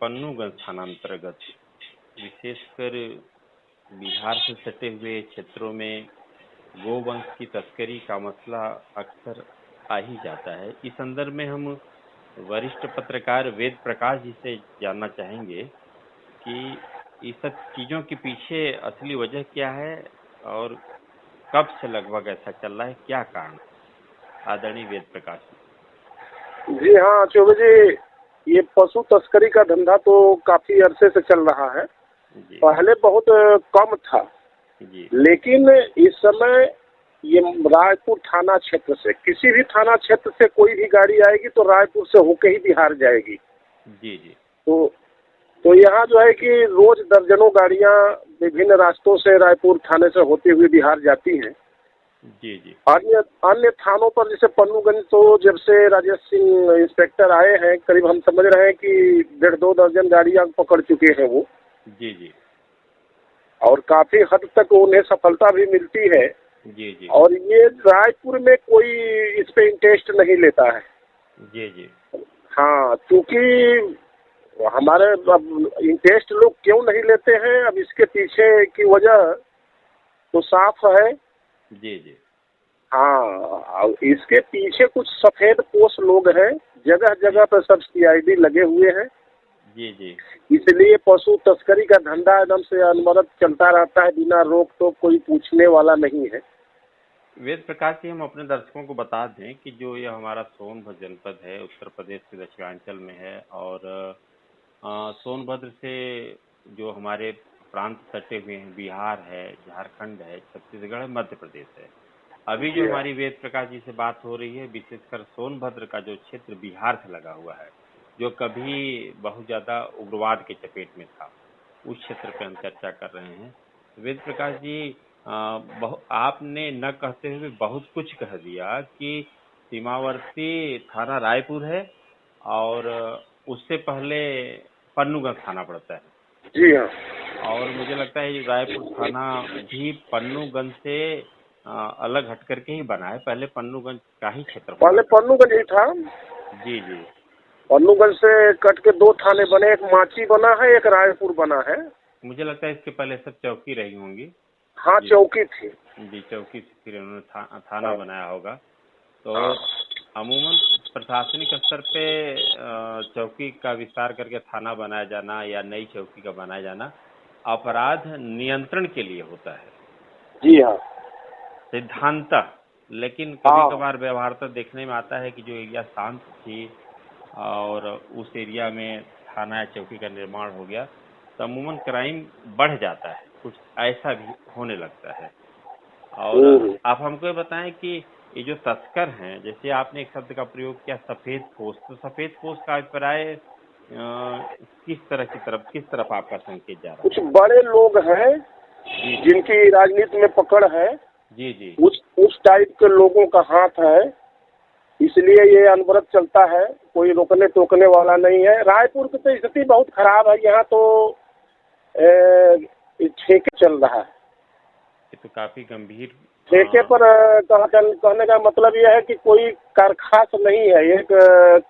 पन्नूगंज थानांतर्गत विशेषकर बिहार से सटे हुए क्षेत्रों में गोवंश की तस्करी का मसला अक्सर आ ही जाता है। इस संदर्भ में हम वरिष्ठ पत्रकार वेद प्रकाश जी से जानना चाहेंगे कि इस सब चीजों के पीछे असली वजह क्या है और कब से लगभग ऐसा चल रहा है, क्या कारण? आदरणीय वेद प्रकाश जी हाँ चौबे जी, ये पशु तस्करी का धंधा तो काफी अरसे से चल रहा है। जी। पहले बहुत कम था जी। लेकिन इस समय ये रायपुर थाना क्षेत्र से, किसी भी थाना क्षेत्र से कोई भी गाड़ी आएगी तो रायपुर से होके ही बिहार जाएगी। जी। जी। तो यहाँ जो है कि रोज दर्जनों गाड़ियाँ विभिन्न रास्तों से रायपुर थाने से होते हुए बिहार जाती हैं। जी। जी। अन्य अन्य थानों पर जैसे पन्नूगंज, तो जब से राजेश सिंह इंस्पेक्टर आए हैं, करीब हम समझ रहे हैं कि 1.5-2 दर्जन गाड़ियां पकड़ चुके हैं वो। जी। जी। और काफी हद तक उन्हें सफलता भी मिलती है। जी। जी। और ये रायपुर में कोई इस पे इंटरेस्ट नहीं लेता है। जी। जी। हाँ, क्योंकि हमारे अब इंटरेस्ट लोग क्यों नहीं लेते हैं, अब इसके पीछे की वजह तो साफ है। जी। जी। हाँ, इसके पीछे कुछ सफेद पोश लोग हैं, जगह जगह पर सब CID लगे हुए हैं। जी। जी। इसलिए पशु तस्करी का धंधा एकदम से अनवरत चलता रहता है, बिना रोक टोक, कोई पूछने वाला नहीं है। वेद प्रकाश जी, हम अपने दर्शकों को बता दें कि जो ये हमारा सोनभद्र जनपद है, उत्तर प्रदेश के दक्षिणांचल में है और सोनभद्र से जो हमारे प्रांत सटे हुए हैं, बिहार है, झारखंड है, छत्तीसगढ़ है, मध्य प्रदेश है। अभी जो हमारी वेद प्रकाश जी से बात हो रही है, विशेषकर सोनभद्र का जो क्षेत्र बिहार से लगा हुआ है, जो कभी बहुत ज्यादा उग्रवाद के चपेट में था, उस क्षेत्र पे हम चर्चा कर रहे हैं। वेद प्रकाश जी, आपने न कहते हुए बहुत कुछ कह दिया कि सीमावर्ती थाना रायपुर है और उससे पहले पन्नूगंज थाना पड़ता है। जी हाँ। और मुझे लगता है ये रायपुर थाना भी पन्नूगंज से अलग हट करके ही बना है। पहले पन्नूगंज का ही क्षेत्र हुआ पहले करता पन्नूगंज ही था। जी। जी। पन्नूगंज से कट के 2 थाने बने, एक माची बना है, एक रायपुर बना है। मुझे लगता है इसके पहले सब चौकी रही होंगी। हाँ, जी। चौकी थी। जी, चौकी से फिर उन्होंने थाना हाँ। बनाया होगा। तो हाँ। अमूमन प्रशासनिक स्तर पे चौकी का विस्तार करके थाना बनाया जाना या नई चौकी का बनाया जाना अपराध नियंत्रण के लिए होता है जी हाँ। सिद्धांतः। लेकिन कभी हाँ। कभार व्यवहारतः देखने में आता है कि जो एरिया शांत थी और उस एरिया में थाना या चौकी का निर्माण हो गया तो अमूमन क्राइम बढ़ जाता है, कुछ ऐसा भी होने लगता है। और आप हमको ये बताएं कि ये जो तस्कर हैं, जैसे आपने एक शब्द का प्रयोग किया सफेदपोश, तो सफेदपोश का अभिप्राय किस तरफ आपका संकेत जा रहा कुछ बड़े लोग हैं है? जी। जिनकी राजनीति में पकड़ है। जी। जी। उस टाइप के लोगों का हाथ है, इसलिए ये अनवरत चलता है, कोई रोकने टोकने वाला नहीं है। रायपुर की तो स्थिति बहुत खराब है, यहाँ तो ठेके चल रहा है। ये तो काफी गंभीर। ठेके पर कहने का मतलब यह है कि कोई कारखास नहीं है। एक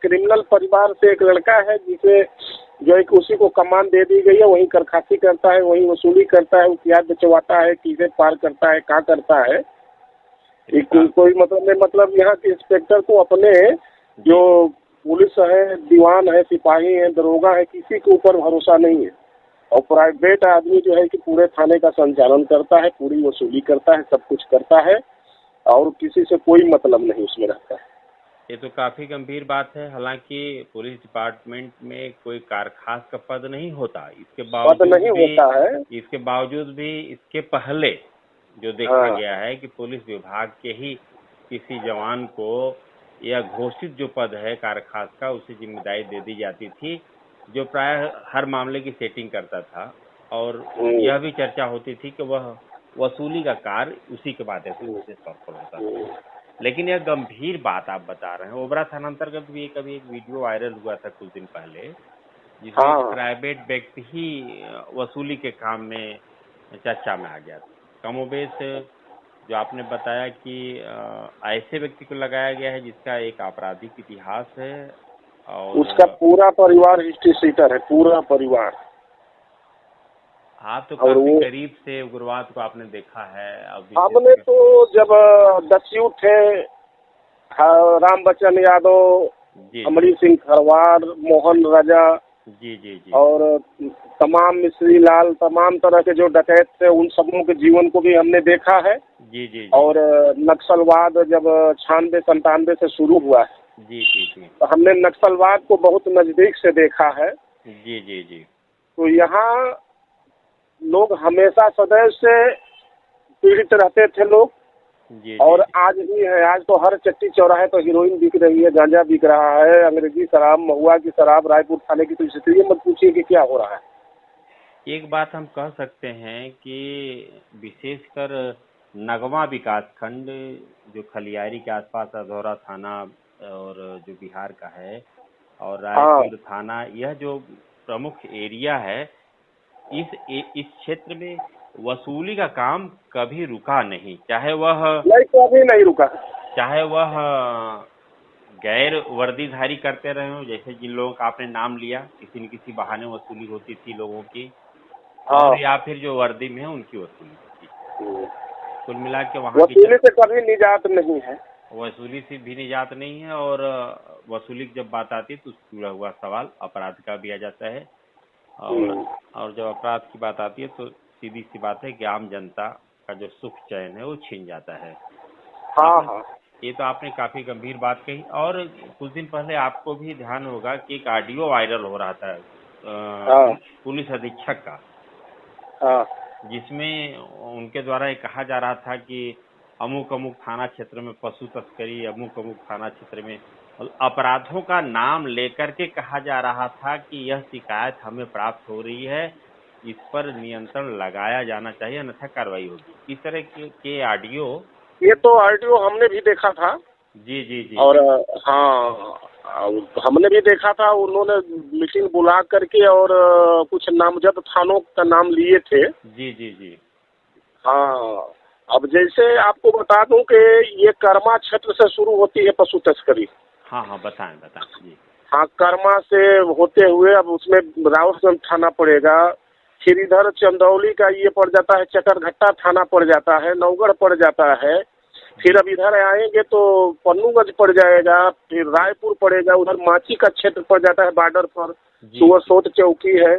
क्रिमिनल परिवार से एक लड़का है जिसे जो एक उसी को कमान दे दी गई है, वही करखासी करता है, वही वसूली करता है, उतियात बिचवाता है, चीजें पार करता है, कहाँ करता है। कोई मतलब यहाँ के इंस्पेक्टर को अपने जो पुलिस है, दीवान है, सिपाही है, दरोगा है, किसी के ऊपर भरोसा नहीं है। और प्राइवेट आदमी जो है कि पूरे थाने का संचालन करता है, पूरी वसूली करता है, सब कुछ करता है और किसी से कोई मतलब नहीं उसमें रहता है। ये तो काफी गंभीर बात है। हालांकि पुलिस डिपार्टमेंट में कोई कारखास का पद नहीं होता, इसके बावजूद भी इसके पहले जो देखा गया है कि पुलिस विभाग के ही किसी जवान को या घोषित जो पद है कारखास का, उसे जिम्मेदारी दे दी जाती थी, जो प्राय हर मामले की सेटिंग करता था। और यह भी चर्चा होती थी कि वह वसूली का कार्य उसी के माध्यम से विशेष तौर पर होता था। लेकिन यह गंभीर बात आप बता रहे हैं। ओबरा थानांतर्गत भी कभी एक वीडियो वायरल हुआ था कुछ दिन पहले, जिसमें एक प्राइवेट व्यक्ति ही वसूली के काम में चर्चा में आ गया था। कमोबेश जो आपने बताया कि ऐसे व्यक्ति को लगाया गया है जिसका एक आपराधिक इतिहास है और उसका पूरा परिवार हिस्ट्री सीटर है, पूरा परिवार। आप तो और काफी वो करीब से उग्रवाद को आपने देखा है अभी हमने तो जब दस्यु थे, राम बच्चन यादव, जी जी अमरीश सिंह खरवार, मोहन राजा जी जी जी और तमाम मिश्री लाल, तमाम तरह के जो डकैत थे उन सबों के जीवन को भी हमने देखा है। जी जी जी और नक्सलवाद जब 96-97 से शुरू हुआ है जी जी जी तो हमने नक्सलवाद को बहुत नजदीक से देखा है। जी जी जी तो यहाँ लोग हमेशा सदैव से पीड़ित रहते थे लोग, जी और जी आज भी है। आज तो हर चट्टी चौराहे तो हीरोइन बिक रही है, गांजा बिक रहा है, अंग्रेजी शराब, महुआ की शराब, रायपुर थाने की तो स्थिति मत पूछिए कि क्या हो रहा है। एक बात हम कह सकते हैं कि विशेषकर नगवा विकास खंड जो खलियारी के आसपास अधौरा थाना और जो बिहार का है और हाँ, रायपुर थाना, यह जो प्रमुख एरिया है, इस क्षेत्र में वसूली का काम कभी रुका नहीं, नहीं कभी नहीं रुका। चाहे वह गैर वर्दीधारी करते रहे हों, जैसे जिन लोगों का आपने नाम लिया, किसी न किसी बहाने वसूली होती थी लोगों की, हाँ, और या फिर जो वर्दी में है उनकी वसूली होती थी। कुल मिला के वहाँ की वसूली से कभी निजात नहीं है। वसूली से भी निजात नहीं है। और वसूली की जब बात आती है तो उससे जुड़ा हुआ सवाल अपराध का भी आ जाता है। और हम्म, और जब अपराध की बात आती है तो सीधी सी बात है कि आम जनता का जो सुख चैन है वो छीन जाता है। हाँ, आपने हाँ, ये तो आपने काफी गंभीर बात कही। और कुछ दिन पहले आपको भी ध्यान होगा कि एक ऑडियो वायरल हो रहा था हाँ, पुलिस अधीक्षक का, हाँ, जिसमें उनके द्वारा ये कहा जा रहा था कि अमुक अमुक थाना क्षेत्र में पशु तस्करी, अमुक अमुक थाना क्षेत्र में अपराधों का नाम लेकर के कहा जा रहा था कि यह शिकायत हमें प्राप्त हो रही है, इस पर नियंत्रण लगाया जाना चाहिए अन्यथा कार्रवाई होगी। इस तरह के ऑडियो। ये तो आरटीओ हमने भी देखा था। जी जी जी और हाँ, हमने भी देखा था। उन्होंने मीटिंग बुला करके और कुछ नामजद थानों का नाम लिए थे। जी जी जी हाँ, अब जैसे आपको बता दूं कि ये कर्मा क्षेत्र से शुरू होती है पशु तस्करी। हाँ हाँ, बताएं बताएं जी। हाँ, कर्मा से होते हुए अब उसमें रावतगंज थाना पड़ेगा, फिर इधर चंदौली का ये पड़ जाता है, चकरघट्टा थाना पड़ जाता है, नौगढ़ पड़ जाता है। फिर जी अब इधर आएंगे तो पन्नूगंज पड़ जाएगा, फिर जी रायपुर पड़ेगा, उधर माची का क्षेत्र पड़ जाता है बॉर्डर पर। जी तो वो जी सोट चौकी है,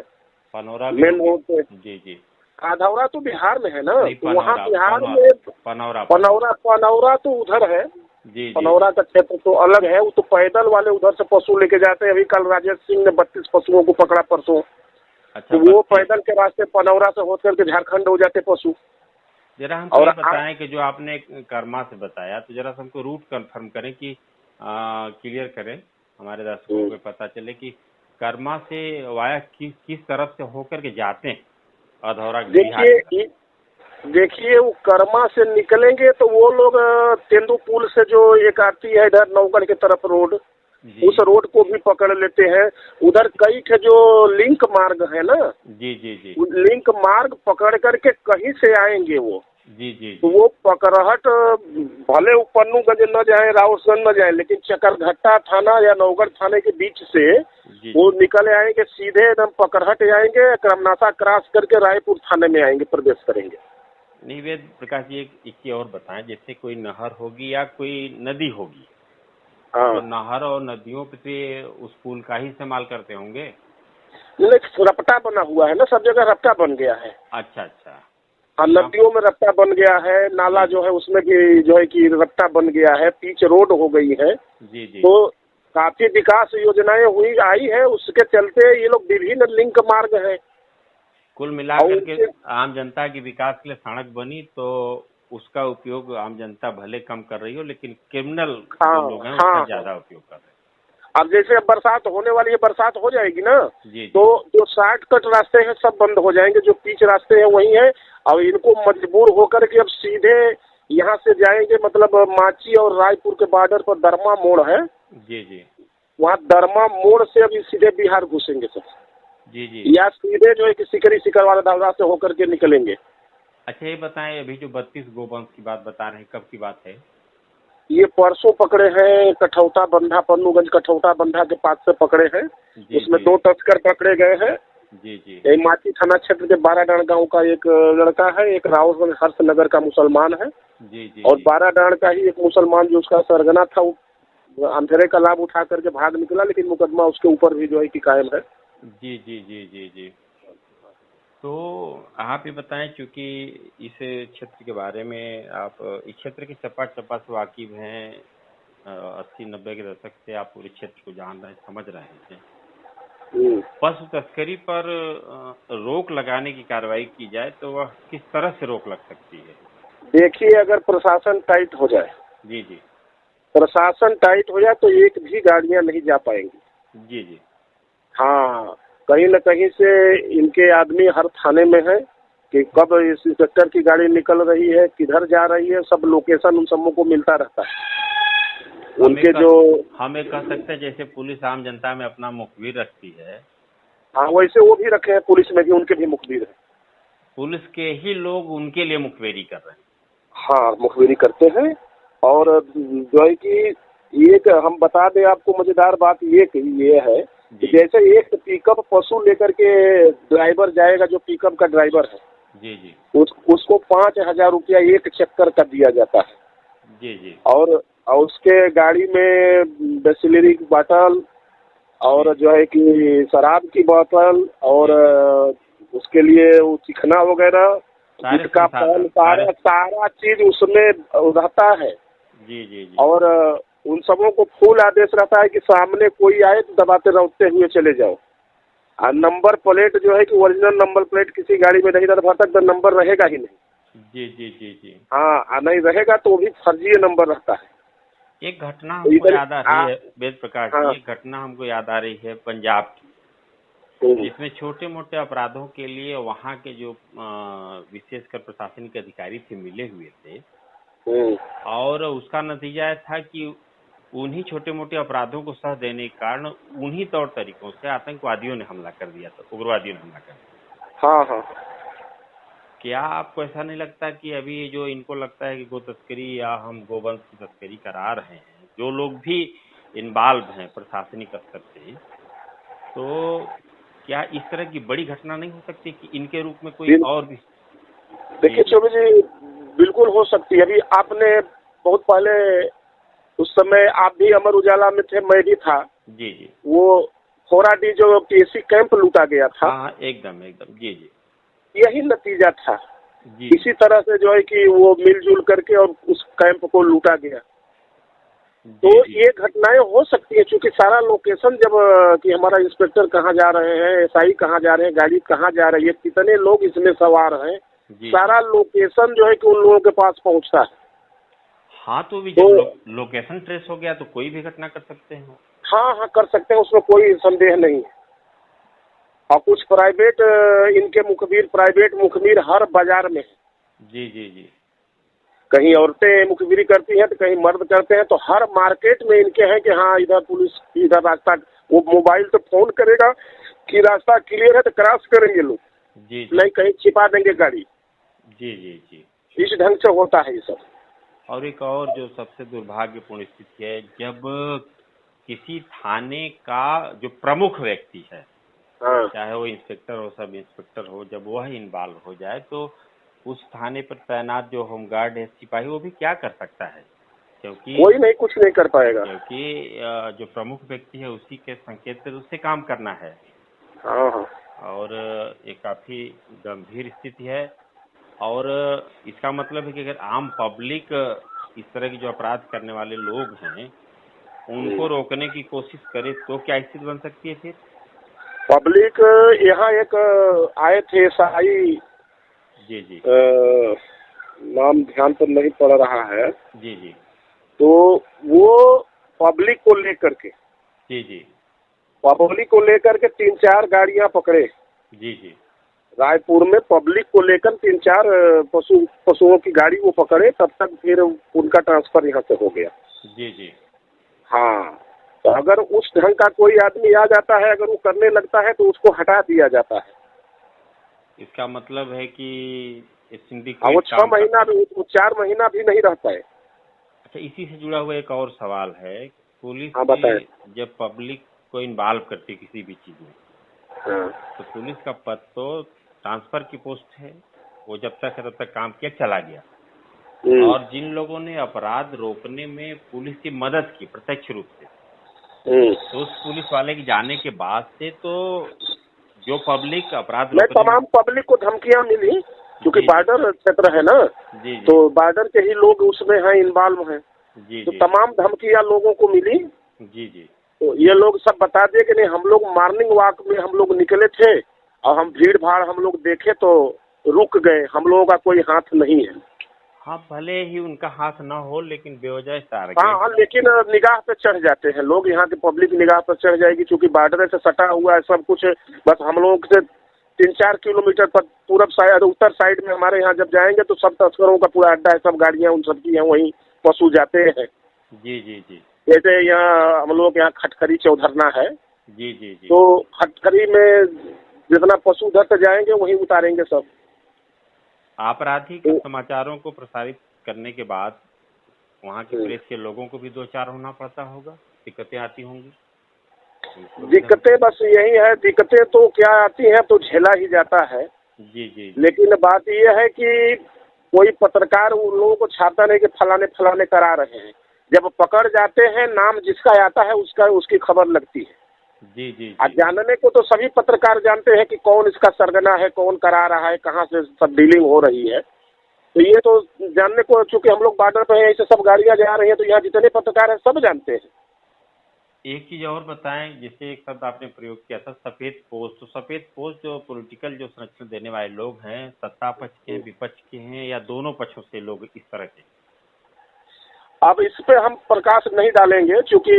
पनौरा भी हो मेन गया। रोड पे। जी जी आधौरा तो बिहार में है ना, नहीं, तो वहाँ पनौरा बिहार पनौरा में पनौरा पनौरा, पनौरा तो उधर है। जी जी जी। पनौरा का क्षेत्र तो अलग है, वो तो पैदल वाले उधर से पशु लेके जाते हैं। अभी कल राजेश सिंह ने 32 पशुओं को पकड़ा परसों। अच्छा, तो वो 32। पैदल के रास्ते पनौरा से होकर के झारखंड हो जाते पशु। जरा हमको और ये बताएं कि जो आपने कर्मा से बताया, तो जरा सा हमको रूट कंफर्म करें कि क्लियर करें, हमारे दर्शकों को पता चले कि कर्मा से वाया किस तरफ से होकर के जाते हैं अधौरा बिहार की तरफ। देखिए, देखिए वो कर्मा से निकलेंगे तो वो लोग तेंदुपुल से जो एक आती है इधर नौगढ़ की तरफ रोड, जी उस रोड को भी पकड़ लेते हैं। उधर कई के जो लिंक मार्ग है ना, जी जी जी लिंक मार्ग पकड़ करके कहीं से आएंगे वो। जी जी तो जी वो पकड़हट भले वो पन्नूगंज न जाए, रावतगंज न जाए, लेकिन चकरघट्टा थाना या नौगढ़ थाने के बीच से जी वो जी। निकल आएंगे, सीधे एकदम पकड़हट आएंगे, क्रमनाशा क्रॉस करके रायपुर थाने में आएंगे, प्रवेश करेंगे। निवेद प्रकाश जी, एक चीज और बताएं, जैसे कोई नहर होगी या कोई नदी होगी, हाँ, तो नहर और नदियों पे से उस पुल का ही इस्तेमाल करते होंगे। लेकिन रपटा बना हुआ है ना, सब जगह रपटा बन गया है। अच्छा अच्छा। हाँ, यहाँ नदियों में रपटा बन गया है, नाला जी जो है उसमें भी जो है कि रपटा बन गया है, पीच रोड हो गई है। जी जी तो काफी विकास योजनाएं हुई आई है, उसके चलते ये लोग विभिन्न लिंक मार्ग है। कुल मिलाकर के और आम जनता के विकास के लिए सड़क बनी, तो उसका उपयोग आम जनता भले कम कर रही हो, लेकिन क्रिमिनल जो हाँ, लोग हैं उसका हाँ, हाँ। ज्यादा उपयोग कर रहे अब जैसे अब बरसात होने वाली है, बरसात हो जाएगी ना, हैं। जी तो जी जो शॉर्टकट रास्ते हैं सब बंद हो जाएंगे, जो पीच रास्ते हैं वही है। और इनको मजबूर होकर के अब सीधे यहाँ से जाएंगे, मतलब माची और रायपुर के बॉर्डर पर दरमा मोड़ है, जी जी वहाँ दरमा मोड़ से अभी सीधे बिहार घुसेंगे सब, जी जी। या सीधे जो है कि सिकरी सिकरवाला दावरा से होकर के निकलेंगे। अच्छा, ये बताएं, अभी जो 32 गोवंश की बात बता रहे हैं, कब की बात है? ये परसों पकड़े हैं, कठौता बंधा, पन्नूगंज कठौता बंधा के पास से पकड़े हैं। जी उसमें जी 2 तस्कर पकड़े गए हैं। जी जी यही माची थाना क्षेत्र के बाराडांड गांव का एक लड़का है, एक रावत हर्षनगर का मुसलमान है, जी जी और जी बाराडांड का ही एक मुसलमान जो उसका सरगना था, वो अंधेरे का लाभ उठा करके भाग निकला, लेकिन मुकदमा उसके ऊपर भी जो है कि कायम है। जी जी जी जी जी। तो आप ये बताएं, क्योंकि इस क्षेत्र के बारे में आप इस क्षेत्र के चप्पा चप्पा से वाकिफ हैं, 80-90 के दशक से आप पूरे क्षेत्र को जान रहे हैं, समझ रहे हैं। हम्म। पशु तस्करी पर रोक लगाने की कार्रवाई की जाए तो वह किस तरह से रोक लग सकती है? देखिए, अगर प्रशासन टाइट हो जाए, जी जी प्रशासन टाइट हो जाए तो एक भी गाड़ियां नहीं जा पाएंगी। जी जी हाँ, कहीं न कहीं से इनके आदमी हर थाने में है कि कब इस इंस्पेक्टर की गाड़ी निकल रही है, किधर जा रही है, सब लोकेशन उन सबों को मिलता रहता है। उनके जो हम ये कह सकते हैं, जैसे पुलिस आम जनता में अपना मुखबिर रखती है, हाँ, वैसे वो भी रखे हैं, पुलिस में भी उनके भी मुखबिर है। पुलिस के ही लोग उनके लिए मुखबिरी कर रहे हैं। हाँ, मुखबिरी करते हैं। और जो है कि एक हम बता दें आपको, मजेदार बात ये है कि जी जैसे एक पिकअप पशु लेकर के ड्राइवर जाएगा, जो पिकअप का ड्राइवर है, जी जी उसको 5,000 रुपया एक चक्कर का दिया जाता है। जी जी और उसके गाड़ी में बिसलेरी की बोतल, और जो है कि शराब की बोतल, और उसके लिए वो चिकना वगैरह, सारे गुटखा पान, संसाधन सारा चीज उसमें रहता है। जी जी जी और उन सबों को फुल आदेश रहता है कि सामने कोई आए तो दबाते रौते हुए चले जाओ। और नंबर प्लेट जो है कि ओरिजिनल नंबर प्लेट किसी गाड़ी में नहीं रहता, तक तो नंबर रहेगा ही नहीं। जी जी जी जी। हाँ, नहीं रहेगा तो भी फर्जी नंबर रहता है। एक घटना तो हमको इधर याद आ रही है वेद प्रकाश जी, हाँ। एक घटना हमको याद आ रही है पंजाब की, हम्म। जिसमें छोटे मोटे अपराधों के लिए वहाँ के जो विशेषकर प्रशासनिक अधिकारी थे, मिले हुए थे, हम्म। और उसका नतीजा यह था कि उन्हीं छोटे मोटे अपराधों को सह देने के कारण उन्हीं तौर तरीकों से आतंकवादियों ने हमला कर दिया था, उग्रवादियों ने हमला कर दिया। हाँ हाँ। क्या आपको ऐसा नहीं लगता कि अभी जो इनको लगता है कि गो तस्करी या हम गोवंश की तस्करी करा रहे हैं, जो लोग भी इन्वॉल्व हैं प्रशासनिक स्तर से, तो क्या इस तरह की बड़ी घटना नहीं हो सकती कि इनके रूप में कोई और भी? जी देखिए जी चौबे जी, बिल्कुल हो सकती है। अभी आपने बहुत पहले, उस समय आप भी अमर उजाला में थे, मैं भी था। जी जी। वो फोराडी जो पीएससी कैंप लूटा गया था, हाँ एकदम एकदम। जी जी यही नतीजा था। जी इसी तरह से जो है कि वो मिलजुल करके और उस कैंप को लूटा गया। तो जी जी ये घटनाएं हो सकती है, क्योंकि सारा लोकेशन जब कि हमारा इंस्पेक्टर कहाँ जा रहे हैं, एसआई कहाँ जा रहे हैं, गाड़ी कहाँ जा रही है, कितने लोग इसमें सवार हैं, जी सारा जी। लोकेशन जो है कि उन लोगों के पास पहुंचता है। हाँ, तो भी तो जब लोकेशन ट्रेस हो गया तो कोई भी घटना कर सकते हैं। हाँ हाँ, कर सकते हैं, उसमें कोई संदेह नहीं है। और कुछ प्राइवेट इनके मुखबिर, प्राइवेट मुखबिर हर बाजार में है। जी जी जी कहीं औरतें मुखबिरी करती हैं तो कहीं मर्द करते हैं, तो हर मार्केट में इनके हैं कि हाँ इधर पुलिस, इधर रास्ता, वो मोबाइल से फोन करेगा कि रास्ता क्लियर है तो क्रॉस करेंगे लोग, जी जी नहीं कहीं छिपा देंगे गाड़ी। जी जी जी। इस ढंग से होता है ये सब। और एक और जो सबसे दुर्भाग्यपूर्ण स्थिति है, जब किसी थाने का जो प्रमुख व्यक्ति है, हाँ, चाहे वो इंस्पेक्टर हो, सब इंस्पेक्टर हो, जब वह इन्वॉल्व हो जाए तो उस थाने पर तैनात जो होमगार्ड है, सिपाही, वो भी क्या कर सकता है? क्योंकि कोई नहीं, कुछ नहीं कर पाएगा। जो प्रमुख व्यक्ति है उसी के संकेत पर उससे काम करना है। हाँ हाँ। और ये काफी गंभीर स्थिति है। और इसका मतलब है कि अगर आम पब्लिक इस तरह की जो अपराध करने वाले लोग हैं उनको रोकने की कोशिश करे तो क्या स्थिति बन सकती है फिर? पब्लिक, यहाँ एक आए थे एसआई, जी जी नाम ध्यान पर नहीं पड़ रहा है। जी जी तो वो पब्लिक को लेकर के, जी जी पब्लिक को लेकर के 3-4 गाड़ियां पकड़े। जी जी रायपुर में पब्लिक को लेकर 3-4 पशुओं की गाड़ी वो पकड़े, तब तक फिर उनका ट्रांसफर यहाँ से हो गया। जी जी। हाँ, तो अगर उस ढंग का कोई आदमी आ जाता है, अगर वो करने लगता है तो उसको हटा दिया जाता है। इसका मतलब है कि और वो सिंडिकेट 6 काम महीना करता भी, वो 4 महीना भी नहीं रहता है। अच्छा, इसी से जुड़ा हुआ एक और सवाल है। पुलिस हाँ बताएं। की जब पब्लिक को इन्वॉल्व करती है किसी भी चीज में, हाँ। तो पुलिस का पद तो ट्रांसफर की पोस्ट है, वो जब तक है तब तक काम किया, चला गया। और जिन लोगों ने अपराध रोकने में पुलिस की मदद की प्रत्यक्ष रूप से, तो उस पुलिस वाले के जाने के बाद से तो जो पब्लिक अपराध मैं रोकने में। तमाम पब्लिक को धमकियां मिली, क्योंकि जी जी बॉर्डर क्षेत्र है ना, जी जी तो बॉर्डर के ही लोग उसमें हैं, इन्वॉल्व हैं। जी तो जी तमाम धमकियां लोगों को मिली। जी जी तो ये लोग सब बता दिए कि नहीं, हम लोग मॉर्निंग वॉक में हम लोग निकले थे और हम भीड़ भाड़ हम लोग देखे तो रुक गए, हम लोगों का कोई हाथ नहीं है। हाँ, भले ही उनका हाथ ना हो, लेकिन बेवजह हाँ टारगेट। हाँ, लेकिन निगाह पे चढ़ जाते हैं लोग, यहाँ के पब्लिक निगाह पे चढ़ जाएगी, क्योंकि बॉर्डर से सटा हुआ है सब कुछ। बस हम लोग से 3-4 किलोमीटर पर पूरब साइड उत्तर साइड में हमारे यहाँ जब जाएंगे तो सब तस्करों का पूरा अड्डा है, सब गाड़ियाँ उन सबकी हैं, वहीं पशु जाते हैं। जी जी जी जैसे यहाँ हम लोग यहाँ खटखरी चौधरना है, जी जी जी तो खटखरी में जितना पशु उधर से जाएंगे वहीं उतारेंगे सब। आपराधिक तो समाचारों को प्रसारित करने के बाद वहाँ के प्रेस के लोगों को भी दो चार होना पड़ता होगा, दिक्कतें आती होंगी उनको भी दिक्कतें बस यही है, दिक्कतें तो क्या आती हैं, तो झेला ही जाता है। जी जी लेकिन बात यह है कि कोई पत्रकार उन लोगों को छाता नहीं कि फलाने फलाने करा रहे हैं। जब पकड़ जाते हैं, नाम जिसका आता है उसका उसकी खबर लगती है। जी जी और जी जानने को तो सभी पत्रकार जानते हैं कि कौन इसका सरगना है, कौन करा रहा है, कहाँ से सब डीलिंग हो रही है। तो ये तो जानने को, चूंकि हम लोग बॉर्डर पे हैं, ऐसे सब गाड़ियां जा रही हैं, तो यहाँ जितने पत्रकार हैं सब जानते हैं। एक चीज और बताएं, जैसे एक शब्द आपने प्रयोग किया था सफेद पोस्ट, तो सफेद पोस्ट जो पॉलिटिकल जो संरक्षण देने वाले लोग हैं, सत्ता पक्ष के हैं, विपक्ष के हैं, या दोनों पक्षों से लोग इस तरह के? अब इस पे हम प्रकाश नहीं डालेंगे, क्योंकि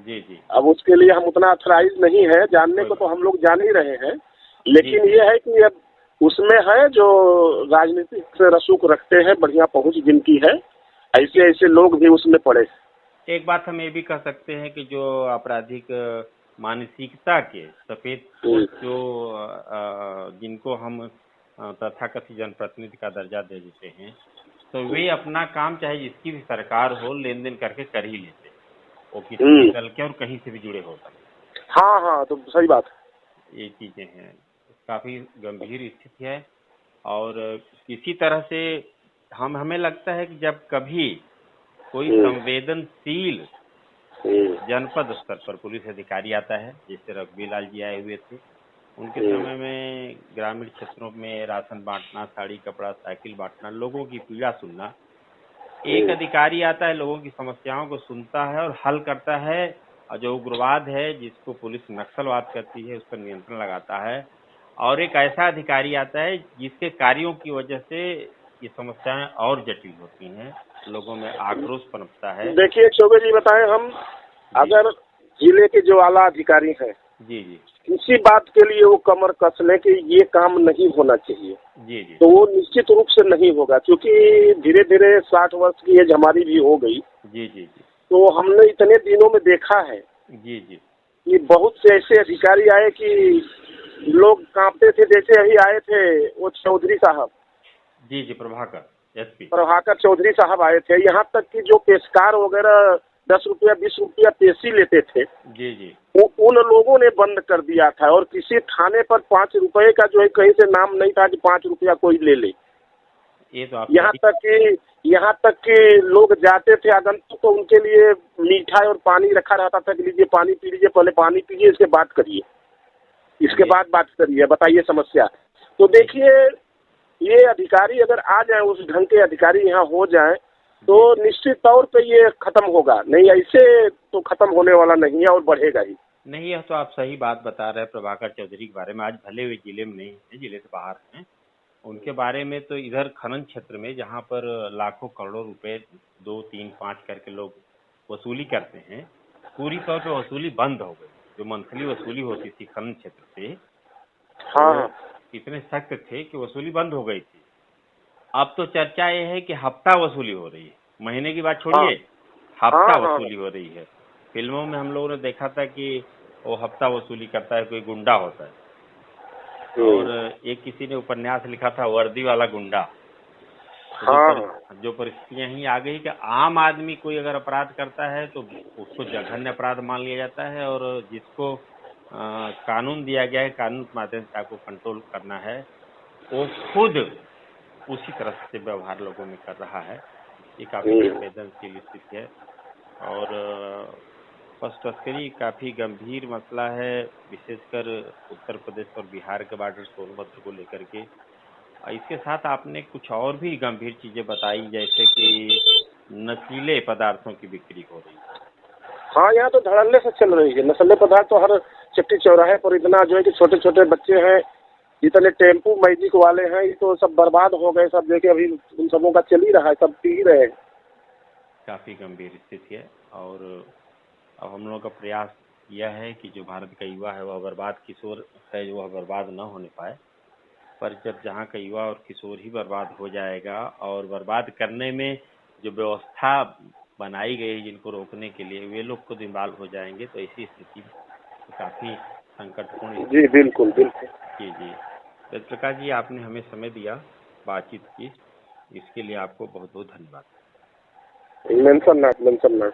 जी जी अब उसके लिए हम उतना अथराइज नहीं है। जानने कोई को तो बात। हम लोग जान ही रहे हैं, जी लेकिन जी ये है कि अब उसमें है जो राजनीतिक से रसूख रखते हैं, बढ़िया पहुंच जिनकी है, ऐसे ऐसे लोग भी उसमें पड़े। एक बात हम ये भी कह सकते हैं कि जो आपराधिक मानसिकता के सफेद पोस्ट जो जिनको हम तथाकथित जनप्रतिनिधि का दर्जा दे देते हैं, तो वे अपना काम चाहे जिसकी भी सरकार हो लेन देन करके कर ही लेते हैं, वो किसी भी दल के और कहीं से भी जुड़े हो सकते। हाँ हाँ, तो सही बात है। ये चीजें हैं, काफी गंभीर स्थिति है। और किसी तरह से हमें लगता है कि जब कभी कोई संवेदनशील जनपद स्तर पर पुलिस अधिकारी आता है, जैसे रघुवीरलाल जी आए हुए थे, उनके समय में ग्रामीण क्षेत्रों में राशन बांटना, साड़ी कपड़ा साइकिल बांटना, लोगों की पीड़ा सुनना, एक अधिकारी आता है, लोगों की समस्याओं को सुनता है और हल करता है, और जो उग्रवाद है जिसको पुलिस नक्सलवाद करती है उस पर नियंत्रण लगाता है। और एक ऐसा अधिकारी आता है जिसके कार्यों की वजह से ये समस्याएं और जटिल होती हैं, लोगों में आक्रोश पनपता है। देखिए चौबे जी, बताएं हम, जी अगर जिले के जो आला अधिकारी हैं, जी जी किसी बात के लिए वो कमर कस लें कि ये काम नहीं होना चाहिए, जी जी तो वो निश्चित रूप से नहीं होगा, क्योंकि धीरे धीरे 60 वर्ष की एज हमारी भी हो गई। जी जी जी तो हमने इतने दिनों में देखा है जी जी कि बहुत से ऐसे अधिकारी आए कि लोग कांपते थे। जैसे अभी आए थे वो चौधरी साहब, जी जी एसपी प्रभाकर चौधरी साहब आए थे। यहाँ तक कि जो पेशकार वगैरह 10 रुपया 20 रुपया पेशी लेते थे, जी जी वो उन लोगों ने बंद कर दिया था। और किसी थाने पर 5 रुपए का जो है कहीं से नाम नहीं था कि 5 रुपया कोई ले ले। ये तो आप यहाँ तक कि लोग जाते थे आगंतुक, तो उनके लिए मीठा और पानी रखा रहता था कि लीजिए पानी पी लीजिए, पहले पानी पीजिए, इसके बाद करिए, इसके बाद बात करिए, बताइए समस्या। तो देखिए, ये अधिकारी अगर आ जाए, उस ढंग के अधिकारी यहाँ हो जाए, तो निश्चित तौर पे ये खत्म होगा। नहीं ऐसे तो खत्म होने वाला नहीं है और बढ़ेगा ही। नहीं, यह तो आप सही बात बता रहे हैं प्रभाकर चौधरी के बारे में। आज भले वे जिले में नहीं है, जिले से बाहर हैं, उनके बारे में तो इधर खनन क्षेत्र में जहाँ पर लाखों करोड़ों रुपए 2, 3, 5 करके लोग वसूली करते हैं, पूरी तौर पे वसूली बंद हो गई। जो मंथली वसूली होती थी खनन क्षेत्र से, हाँ वो इतने सख्त थे कि वसूली बंद हो गई थी। अब तो चर्चा ये है कि हफ्ता वसूली हो रही है, महीने की बात हाँ छोड़िए, हफ्ता हाँ वसूली हो रही है। फिल्मों में हम लोगों ने देखा था कि वो हफ्ता वसूली करता है, कोई गुंडा होता है। और एक किसी ने उपन्यास लिखा था, वर्दी वाला गुंडा। हाँ जो परिस्थितियां ही आ गई कि आम आदमी कोई अगर अपराध करता है तो उसको जघन्य अपराध मान लिया जाता है, और जिसको कानून दिया गया है, कानून के माध्यम से आपको कंट्रोल करना है, वो खुद उसी तरह से व्यवहार लोगों में कर रहा है। ये काफी संवेदनशील स्थिति है। और पशु तस्करी काफी गंभीर मसला है, विशेषकर उत्तर प्रदेश और बिहार के बॉर्डर सोनभद्र को लेकर के। इसके साथ आपने कुछ और भी गंभीर चीजें बताई, जैसे कि नशीले पदार्थों की बिक्री हो रही है। हाँ, यहाँ तो धड़ल्ले से चल रही है नशीले पदार्थ तो हर चट्टी चौराहे पर इतना जो है कि छोटे छोटे बच्चे हैं, इतने टेम्पू मैजिक वाले हैं, ये तो सब बर्बाद हो गए सब। देखिए अभी उन सबों का चल ही रहा है, सब पी ही रहे हैं। काफी गंभीर स्थिति है। और अब हम लोगों का प्रयास यह है कि जो भारत का युवा है वह बर्बाद किशोर है, जो वह बर्बाद न होने पाए। पर जब जहाँ का युवा और किशोर ही बर्बाद हो जाएगा, और बर्बाद करने में जो व्यवस्था बनाई गई है जिनको रोकने के लिए, वे लोग खुद इन्वॉल्व हो जाएंगे, तो ऐसी स्थिति तो काफी संकटपूर्ण। जी बिल्कुल बिल्कुल। जी जी, वेद प्रकाश जी, आपने हमें समय दिया, बातचीत की, इसके लिए आपको बहुत बहुत धन्यवाद। मेंशन ना।